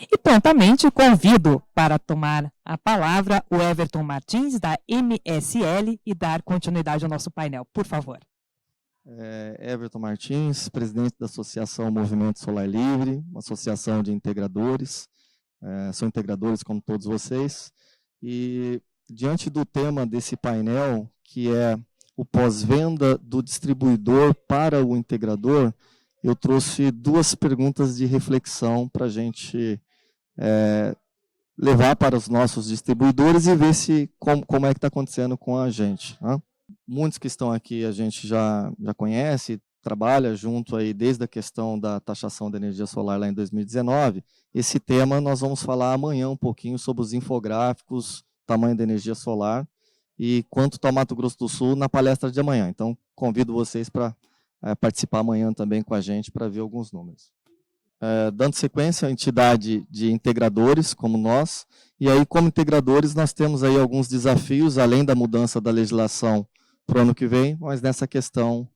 E prontamente convido para tomar a palavra o Everton Martins, da MSL, e dar continuidade ao nosso painel, por favor. Everton Martins, presidente da Associação Movimento Solar Livre, uma associação de integradores. São integradores como todos vocês. E diante do tema desse painel, que é o pós-venda do distribuidor para o integrador, eu trouxe duas perguntas de reflexão para a gente levar para os nossos distribuidores e ver como é que está acontecendo com a gente, né? Muitos que estão aqui a gente já conhece, trabalha junto aí desde a questão da taxação da energia solar lá em 2019. Esse tema nós vamos falar amanhã um pouquinho sobre os infográficos, tamanho da energia solar e quanto está o Mato Grosso do Sul na palestra de amanhã. Então, convido vocês para participar amanhã também com a gente para ver alguns números. Dando sequência, a entidade de integradores, como nós, e aí como integradores nós temos aí alguns desafios, além da mudança da legislação para o ano que vem, mas nessa questão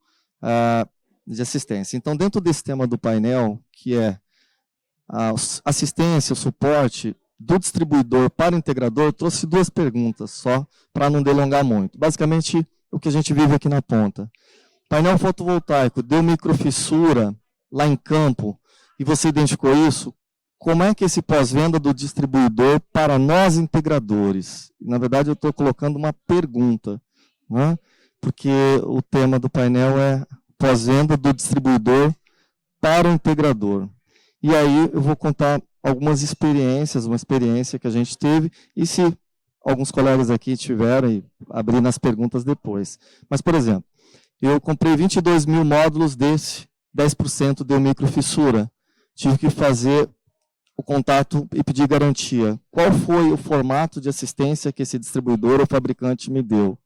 de assistência. Então, dentro desse tema do painel, que é a assistência, o suporte do distribuidor para o integrador, trouxe duas perguntas, só para não delongar muito. Basicamente, o que a gente vive aqui na ponta. Painel fotovoltaico deu microfissura lá em campo, e você identificou isso, como é que esse pós-venda do distribuidor para nós integradores? Na verdade, eu estou colocando uma pergunta, né? Porque o tema do painel é pós-venda do distribuidor para o integrador. E aí eu vou contar algumas experiências, uma experiência que a gente teve, e se alguns colegas aqui tiverem, abrir nas perguntas depois. Mas, por exemplo, eu comprei 22 mil módulos desse, 10% deu microfissura. Tive que fazer o contato e pedir garantia. Qual foi o formato de assistência que esse distribuidor ou fabricante me deu?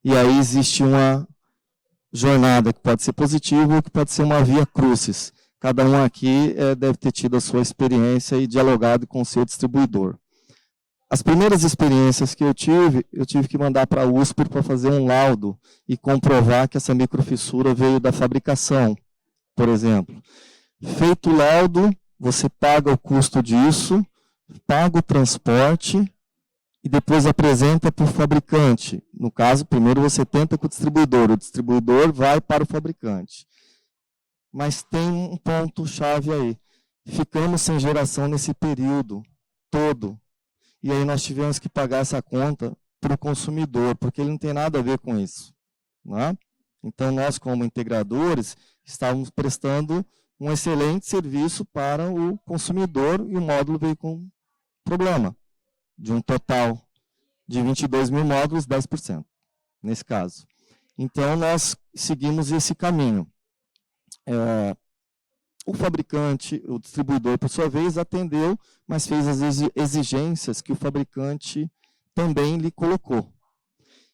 E aí existe uma jornada que pode ser positiva ou que pode ser uma via crucis. Cada um aqui deve ter tido a sua experiência e dialogado com o seu distribuidor. As primeiras experiências que eu tive que mandar para a USP para fazer um laudo e comprovar que essa microfissura veio da fabricação, por exemplo. Feito o laudo, você paga o custo disso, paga o transporte e depois apresenta para o fabricante. No caso, primeiro você tenta com o distribuidor vai para o fabricante. Mas tem um ponto-chave aí. Ficamos sem geração nesse período todo. E aí nós tivemos que pagar essa conta para o consumidor, porque ele não tem nada a ver com isso, né? Então, nós, como integradores, estávamos prestando um excelente serviço para o consumidor e o módulo veio com problema, de um total de 22 mil módulos, 10%, nesse caso. Então, nós seguimos esse caminho. O fabricante, o distribuidor, por sua vez, atendeu, mas fez as exigências que o fabricante também lhe colocou.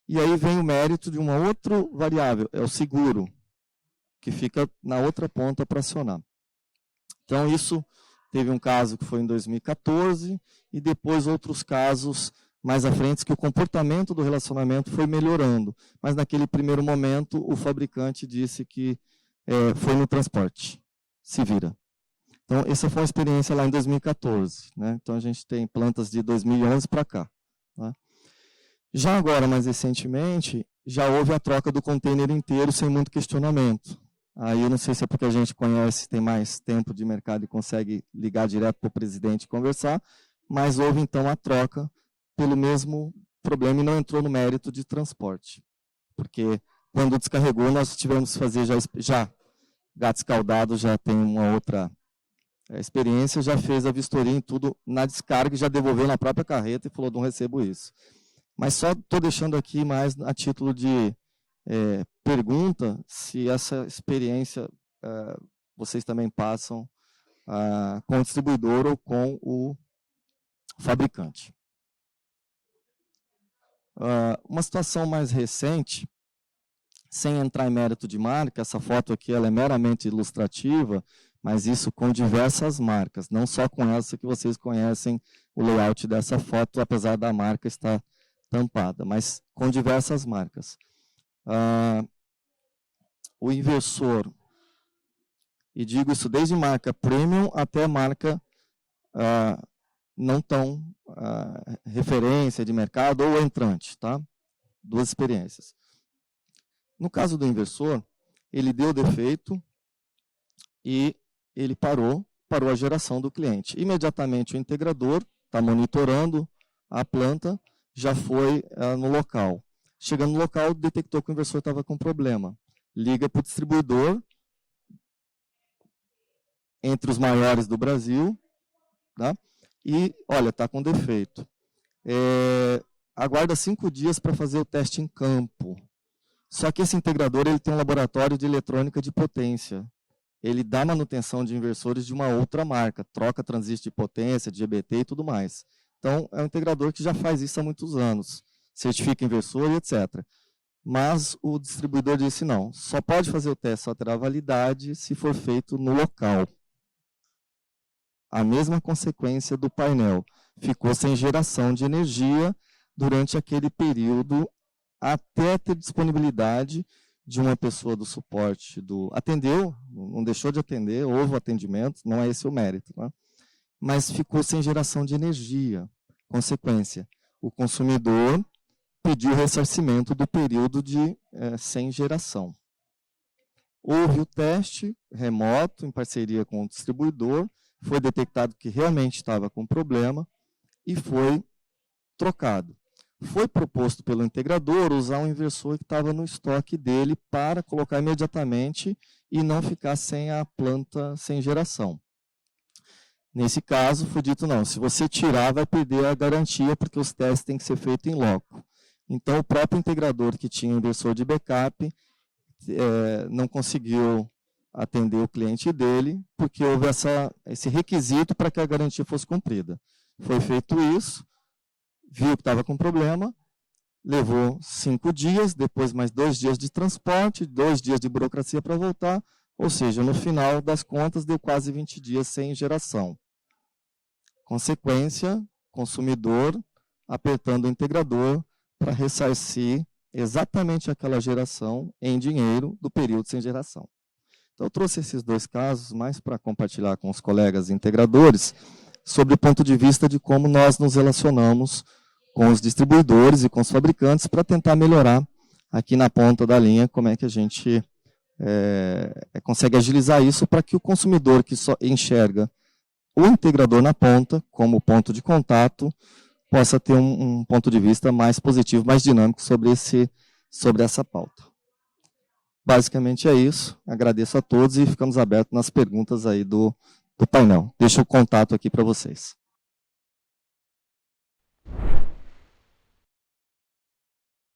E aí vem o mérito de uma outra variável, é o seguro, que fica na outra ponta para acionar. Então, isso teve um caso que foi em 2014, e depois outros casos mais à frente, que o comportamento do relacionamento foi melhorando. Mas naquele primeiro momento, o fabricante disse que foi no transporte. Se vira. Então, essa foi uma experiência lá em 2014. Né? Então, a gente tem plantas de 2011 para cá. Né? Já agora, mais recentemente, já houve a troca do container inteiro sem muito questionamento. Aí eu não sei se é porque a gente conhece, tem mais tempo de mercado e consegue ligar direto para o presidente e conversar, mas houve então a troca pelo mesmo problema e não entrou no mérito de transporte. Porque quando descarregou, nós tivemos que fazer já gato escaldado já tem uma outra experiência, já fez a vistoria em tudo na descarga, já devolveu na própria carreta e falou, não recebo isso. Mas só estou deixando aqui mais a título de pergunta, se essa experiência vocês também passam com o distribuidor ou com o fabricante. Uma situação mais recente, sem entrar em mérito de marca, essa foto aqui ela é meramente ilustrativa, mas isso com diversas marcas, não só com essa que vocês conhecem o layout dessa foto, apesar da marca estar tampada, mas com diversas marcas. O inversor, e digo isso desde marca premium até marca não tão referência de mercado ou entrante, tá? Duas experiências. No caso do inversor, ele deu defeito e ele parou a geração do cliente. Imediatamente o integrador está monitorando a planta, já foi no local. Chegando no local, detectou que o inversor estava com problema. Liga para o distribuidor, entre os maiores do Brasil, tá? E, olha, está com defeito. Aguarda 5 dias para fazer o teste em campo. Só que esse integrador ele tem um laboratório de eletrônica de potência. Ele dá manutenção de inversores de uma outra marca, troca transistor de potência, de GBT e tudo mais. Então, é um integrador que já faz isso há muitos anos. Certifica inversor e etc. Mas o distribuidor disse não, só pode fazer o teste, só terá validade se for feito no local. A mesma consequência do painel. Ficou sem geração de energia durante aquele período até ter disponibilidade de uma pessoa do suporte. Atendeu, não deixou de atender, houve o atendimento, não é esse o mérito. Tá? Mas ficou sem geração de energia. Consequência, o consumidor pediu ressarcimento do período sem geração. Houve o teste remoto, em parceria com o distribuidor, foi detectado que realmente estava com problema e foi trocado. Foi proposto pelo integrador usar um inversor que estava no estoque dele para colocar imediatamente e não ficar sem a planta sem geração. Nesse caso, foi dito não, se você tirar, vai perder a garantia, porque os testes têm que ser feitos em loco. Então, o próprio integrador que tinha inversor de backup não conseguiu atender o cliente dele, porque houve esse requisito para que a garantia fosse cumprida. Foi feito isso, viu que estava com problema, levou 5 dias, depois mais 2 dias de transporte, 2 dias de burocracia para voltar, ou seja, no final das contas, deu quase 20 dias sem geração. Consequência, consumidor apertando o integrador para ressarcir exatamente aquela geração em dinheiro do período sem geração. Então, eu trouxe esses 2 casos mais para compartilhar com os colegas integradores sobre o ponto de vista de como nós nos relacionamos com os distribuidores e com os fabricantes para tentar melhorar aqui na ponta da linha como é que a gente consegue agilizar isso para que o consumidor que só enxerga o integrador na ponta como ponto de contato possa ter um ponto de vista mais positivo, mais dinâmico sobre essa pauta. Basicamente é isso. Agradeço a todos e ficamos abertos nas perguntas aí do painel. Deixo o contato aqui para vocês.